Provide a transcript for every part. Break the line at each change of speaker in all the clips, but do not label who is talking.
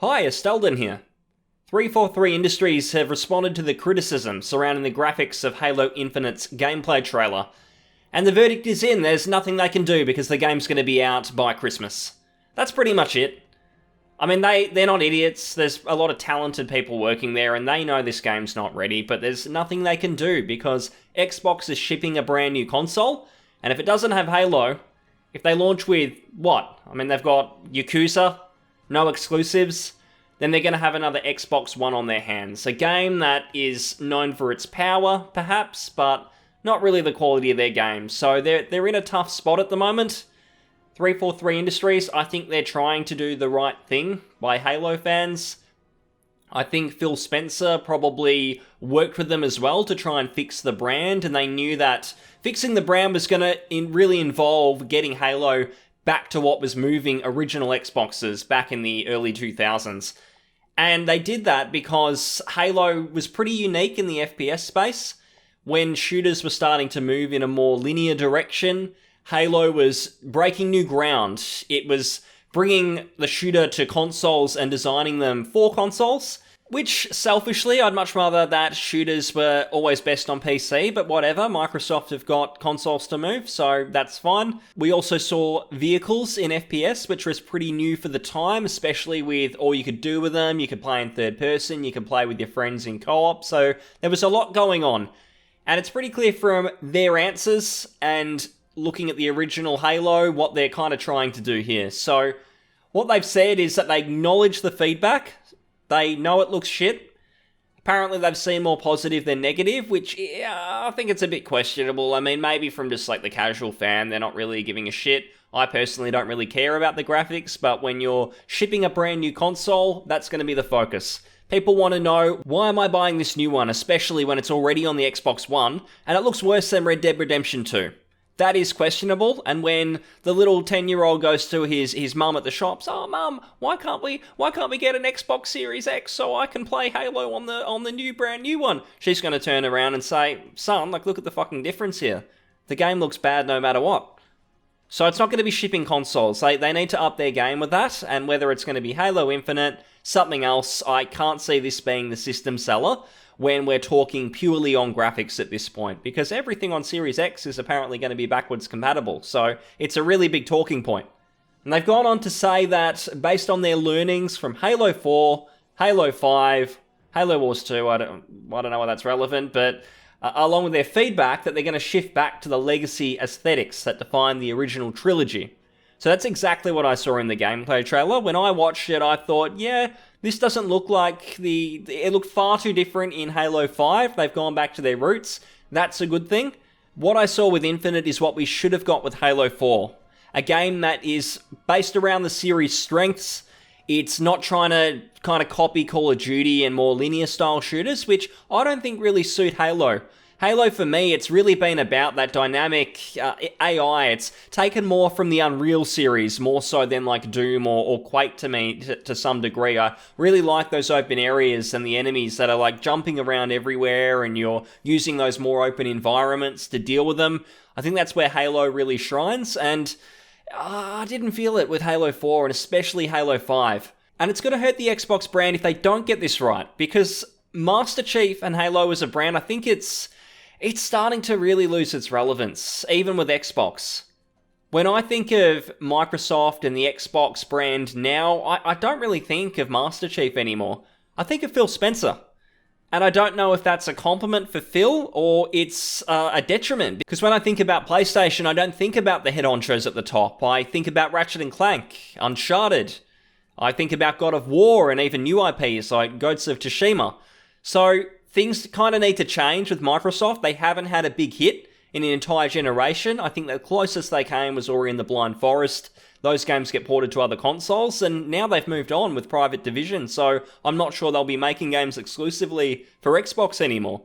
Hi, Estelden here. 343 Industries have responded to the criticism surrounding the graphics of Halo Infinite's gameplay trailer, and the verdict is in. There's nothing they can do because the game's going to be out by Christmas. That's pretty much it. I mean, they're not idiots. There's a lot of talented people working there, and they know this game's not ready, but there's nothing they can do because Xbox is shipping a brand new console, and if it doesn't have Halo, if they launch with what? I mean, they've got Yakuza, no exclusives, then they're going to have another Xbox One on their hands. A game that is known for its power, perhaps, but not really the quality of their games. So they're in a tough spot at the moment. 343 Industries, I think they're trying to do the right thing by Halo fans. I think Phil Spencer probably worked with them as well to try and fix the brand, and they knew that fixing the brand was going to really involve getting Halo back to what was moving original Xboxes back in the early 2000s. And they did that because Halo was pretty unique in the FPS space. When shooters were starting to move in a more linear direction, Halo was breaking new ground. It was bringing the shooter to consoles and designing them for consoles, which, selfishly, I'd much rather that shooters were always best on PC, but whatever, Microsoft have got consoles to move, so that's fine. We also saw vehicles in FPS, which was pretty new for the time, especially with all you could do with them. You could play in third person, you could play with your friends in co-op, so there was a lot going on. And it's pretty clear from their answers and looking at the original Halo, what they're kind of trying to do here. So, what they've said is that they acknowledge the feedback. They know it looks shit. Apparently they've seen more positive than negative, which I think it's a bit questionable. I mean, maybe from just like the casual fan, they're not really giving a shit. I personally don't really care about the graphics, but when you're shipping a brand new console, that's going to be the focus. People want to know, why am I buying this new one, especially when it's already on the Xbox One, and it looks worse than Red Dead Redemption 2. That is questionable, and when the little 10-year-old goes to his mum at the shops, "Oh, mum, why can't we get an Xbox Series X so I can play Halo on the new brand new one?" She's going to turn around and say, "Son, look at the fucking difference here. The game looks bad no matter what." So it's not going to be shipping consoles. They need to up their game with that, and whether it's going to be Halo Infinite, something else, I can't see this being the system seller when we're talking purely on graphics at this point, because everything on Series X is apparently going to be backwards compatible, so it's a really big talking point. And they've gone on to say that, based on their learnings from Halo 4, Halo 5, Halo Wars 2, I don't know why that's relevant, but along with their feedback, that they're going to shift back to the legacy aesthetics that define the original trilogy. So that's exactly what I saw in the gameplay trailer. When I watched it, I thought, yeah, this doesn't look like it looked far too different in Halo 5. They've gone back to their roots. That's a good thing. What I saw with Infinite is what we should have got with Halo 4. A game that is based around the series' strengths. It's not trying to kind of copy Call of Duty and more linear style shooters, which I don't think really suit Halo. Halo, for me, it's really been about that dynamic AI. It's taken more from the Unreal series, more so than like Doom or Quake to me, to some degree. I really like those open areas and the enemies that are like jumping around everywhere, and you're using those more open environments to deal with them. I think that's where Halo really shines, and I didn't feel it with Halo 4, and especially Halo 5. And it's going to hurt the Xbox brand if they don't get this right, because Master Chief and Halo as a brand, I think it's starting to really lose its relevance, even with Xbox. When I think of Microsoft and the Xbox brand now, I don't really think of Master Chief anymore. I think of Phil Spencer. And I don't know if that's a compliment for Phil or it's a detriment. Because when I think about PlayStation, I don't think about the head honchos at the top. I think about Ratchet & Clank, Uncharted. I think about God of War and even new IPs like Ghosts of Tsushima. So things kind of need to change with Microsoft. They haven't had a big hit in an entire generation. I think the closest they came was Ori and the Blind Forest. Those games get ported to other consoles, and now they've moved on with Private Division, so I'm not sure they'll be making games exclusively for Xbox anymore.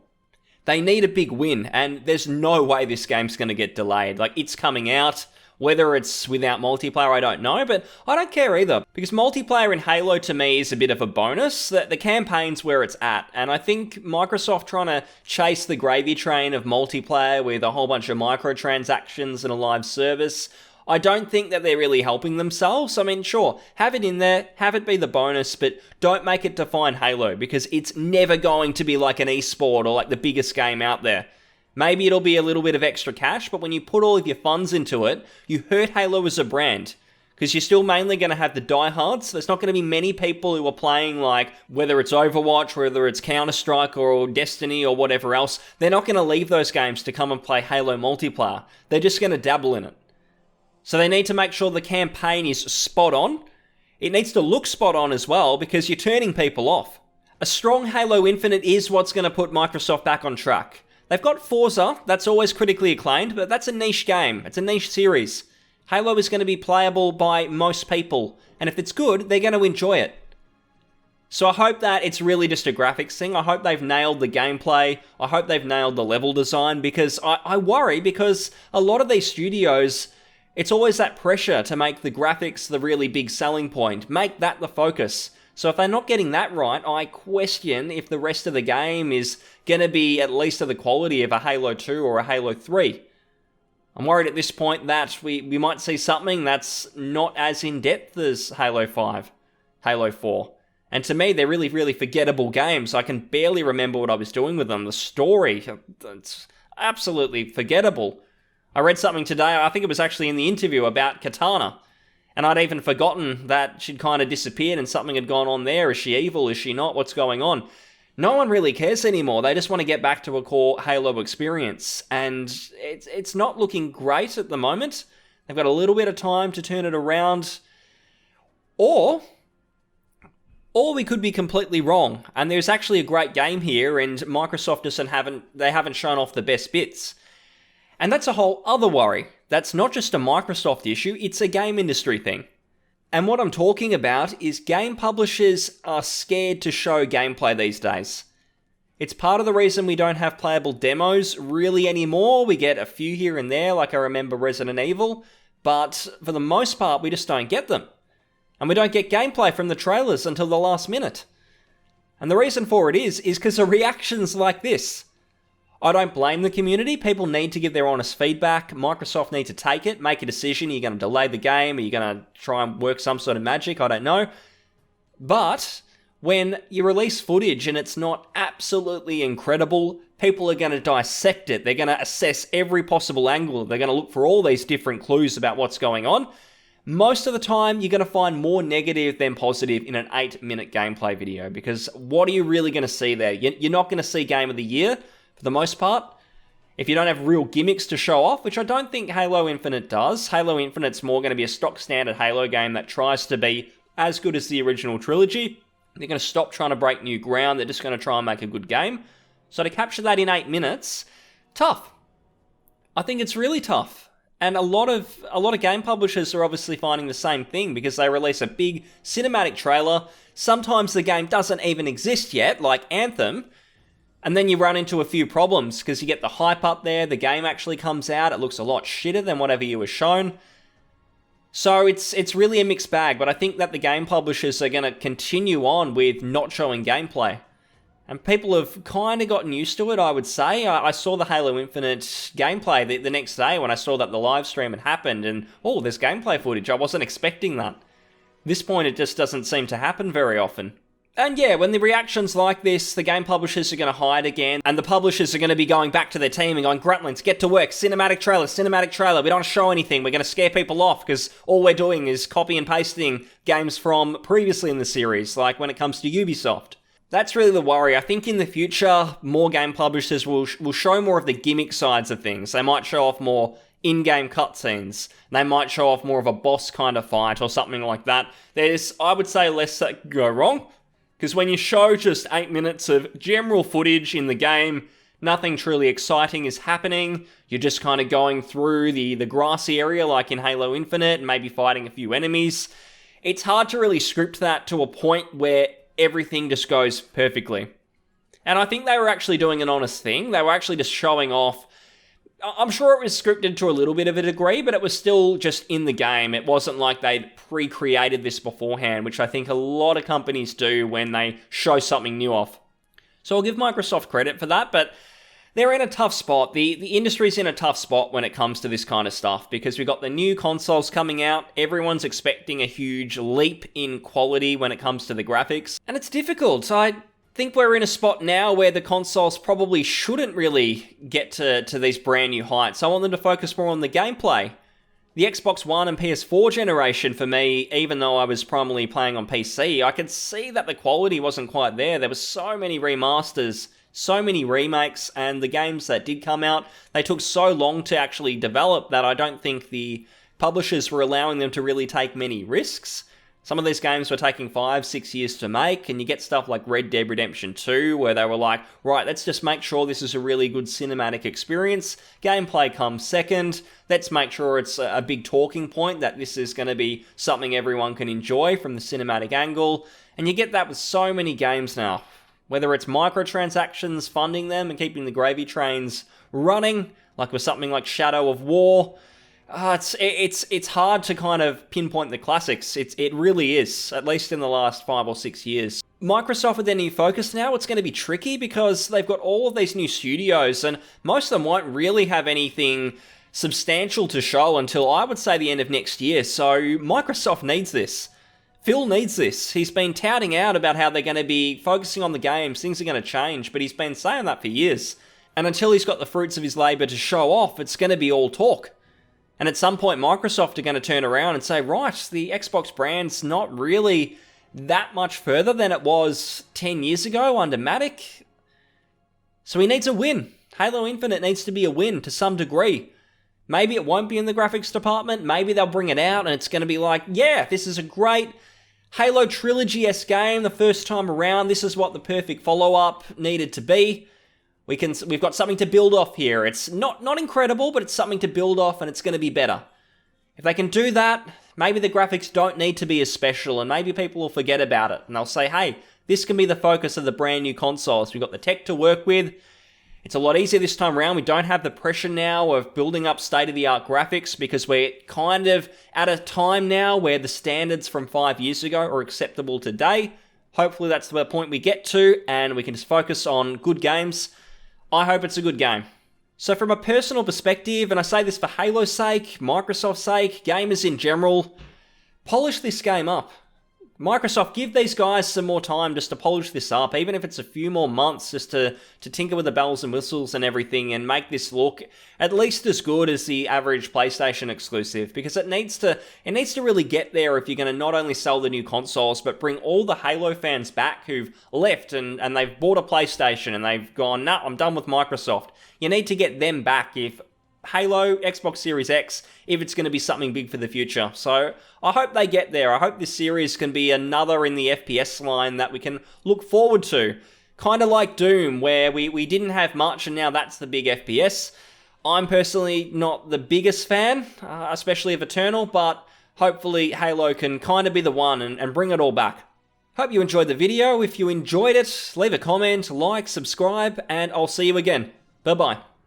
They need a big win, and there's no way this game's going to get delayed. Like, it's coming out. Whether it's without multiplayer, I don't know, but I don't care either, because multiplayer in Halo to me is a bit of a bonus. The campaign's where it's at, and I think Microsoft trying to chase the gravy train of multiplayer with a whole bunch of microtransactions and a live service, I don't think that they're really helping themselves. I mean, sure, have it in there, have it be the bonus, but don't make it define Halo, because it's never going to be like an esport or like the biggest game out there. Maybe it'll be a little bit of extra cash, but when you put all of your funds into it, you hurt Halo as a brand. Because you're still mainly going to have the diehards. There's not going to be many people who are playing, like, whether it's Overwatch, whether it's Counter-Strike or Destiny or whatever else. They're not going to leave those games to come and play Halo multiplayer. They're just going to dabble in it. So they need to make sure the campaign is spot on. It needs to look spot on as well, because you're turning people off. A strong Halo Infinite is what's going to put Microsoft back on track. They've got Forza, that's always critically acclaimed, but that's a niche game. It's a niche series. Halo is going to be playable by most people, and if it's good, they're going to enjoy it. So I hope that it's really just a graphics thing. I hope they've nailed the gameplay. I hope they've nailed the level design, because I worry, because a lot of these studios, it's always that pressure to make the graphics the really big selling point. Make that the focus. So if they're not getting that right, I question if the rest of the game is going to be at least of the quality of a Halo 2 or a Halo 3. I'm worried at this point that we might see something that's not as in-depth as Halo 5, Halo 4. And to me, they're really, really forgettable games. I can barely remember what I was doing with them. The story, it's absolutely forgettable. I read something today, I think it was actually in the interview, about Katana. And I'd even forgotten that she'd kind of disappeared and something had gone on there. Is she evil? Is she not? What's going on? No one really cares anymore. They just want to get back to a core Halo experience. And it's not looking great at the moment. They've got a little bit of time to turn it around. Or we could be completely wrong. And there's actually a great game here, and Microsoft haven't shown off the best bits. And that's a whole other worry. That's not just a Microsoft issue, it's a game industry thing. And what I'm talking about is game publishers are scared to show gameplay these days. It's part of the reason we don't have playable demos really anymore. We get a few here and there, like I remember Resident Evil, but for the most part, we just don't get them. And we don't get gameplay from the trailers until the last minute. And the reason for it is because of reactions like this. I don't blame the community. People need to give their honest feedback. Microsoft need to take it, make a decision. Are you going to delay the game? Are you going to try and work some sort of magic? I don't know. But when you release footage and it's not absolutely incredible, people are going to dissect it. They're going to assess every possible angle. They're going to look for all these different clues about what's going on. Most of the time, you're going to find more negative than positive in an 8-minute gameplay video, because what are you really going to see there? You're not going to see Game of the Year, for the most part. If you don't have real gimmicks to show off, which I don't think Halo Infinite does. Halo Infinite's more going to be a stock standard Halo game that tries to be as good as the original trilogy. They're going to stop trying to break new ground. They're just going to try and make a good game. So to capture that in 8 minutes, tough. I think it's really tough. And a lot of game publishers are obviously finding the same thing, because they release a big cinematic trailer. Sometimes the game doesn't even exist yet, like Anthem. And then you run into a few problems, because you get the hype up there, the game actually comes out, it looks a lot shitter than whatever you were shown. So it's really a mixed bag, but I think that the game publishers are going to continue on with not showing gameplay. And people have kind of gotten used to it, I would say. I saw the Halo Infinite gameplay the next day when I saw that the live stream had happened, and oh, there's gameplay footage. I wasn't expecting that. At this point, it just doesn't seem to happen very often. And yeah, when the reactions like this, the game publishers are going to hide again, and the publishers are going to be going back to their team and going, Gruntlings, get to work, cinematic trailer, we don't show anything, we're going to scare people off, because all we're doing is copy and pasting games from previously in the series, like when it comes to Ubisoft. That's really the worry. I think in the future, more game publishers will show more of the gimmick sides of things. They might show off more in-game cutscenes. They might show off more of a boss kind of fight or something like that. There's, I would say, less that could go wrong. Because when you show just 8 minutes of general footage in the game, nothing truly exciting is happening. You're just kind of going through the grassy area like in Halo Infinite and maybe fighting a few enemies. It's hard to really script that to a point where everything just goes perfectly. And I think they were actually doing an honest thing. They were actually just showing off. I'm sure it was scripted to a little bit of a degree, but it was still just in the game. It wasn't like they'd pre-created this beforehand, which I think a lot of companies do when they show something new off. So I'll give Microsoft credit for that, but They're in a tough spot. The industry's in a tough spot when it comes to this kind of stuff because we've got the new consoles coming out. Everyone's expecting a huge leap in quality when it comes to the graphics. And it's difficult. I think we're in a spot now where the consoles probably shouldn't really get to these brand new heights. I want them to focus more on the gameplay. The Xbox One and PS4 generation for me, even though I was primarily playing on PC, I could see that the quality wasn't quite there. There were so many remasters, so many remakes, and the games that did come out, they took so long to actually develop that I don't think the publishers were allowing them to really take many risks. Some of these games were taking 5-6 years to make, and you get stuff like Red Dead Redemption 2, where they were like, right, let's just make sure this is a really good cinematic experience. Gameplay comes second. Let's make sure it's a big talking point, that this is going to be something everyone can enjoy from the cinematic angle. And you get that with so many games now. Whether it's microtransactions funding them and keeping the gravy trains running, like with something like Shadow of War. It's hard to kind of pinpoint the classics. It really is, at least in the last 5 or 6 years. Microsoft with their new focus now, it's going to be tricky because they've got all of these new studios and most of them won't really have anything substantial to show until I would say the end of next year. So Microsoft needs this. Phil needs this. He's been touting out about how they're going to be focusing on the games, things are going to change, but he's been saying that for years. And until he's got the fruits of his labour to show off, it's going to be all talk. And at some point, Microsoft are going to turn around and say, right, the Xbox brand's not really that much further than it was 10 years ago under Matic. So he needs a win. Halo Infinite needs to be a win to some degree. Maybe it won't be in the graphics department. Maybe they'll bring it out and it's going to be like, yeah, this is a great Halo Trilogy-esque game the first time around. This is what the perfect follow-up needed to be. We've got something to build off here. It's not incredible, but it's something to build off and it's going to be better. If they can do that, maybe the graphics don't need to be as special and maybe people will forget about it. And they'll say, hey, this can be the focus of the brand new consoles. We've got the tech to work with. It's a lot easier this time around. We don't have the pressure now of building up state-of-the-art graphics because we're kind of at a time now where the standards from 5 years ago are acceptable today. Hopefully that's the point we get to and we can just focus on good games. I hope it's a good game. So from a personal perspective, and I say this for Halo's sake, Microsoft's sake, gamers in general, polish this game up. Microsoft, give these guys some more time just to polish this up, even if it's a few more months just to tinker with the bells and whistles and everything and make this look at least as good as the average PlayStation exclusive, because it needs to really get there if you're going to not only sell the new consoles, but bring all the Halo fans back who've left and they've bought a PlayStation and they've gone, nah, I'm done with Microsoft. You need to get them back if Halo, Xbox Series X, if it's going to be something big for the future. So I hope they get there. I hope this series can be another in the FPS line that we can look forward to. Kind of like Doom, where we didn't have much and now that's the big FPS. I'm personally not the biggest fan, especially of Eternal, but hopefully Halo can kind of be the one and bring it all back. Hope you enjoyed the video. If you enjoyed it, leave a comment, like, subscribe, and I'll see you again. Bye-bye.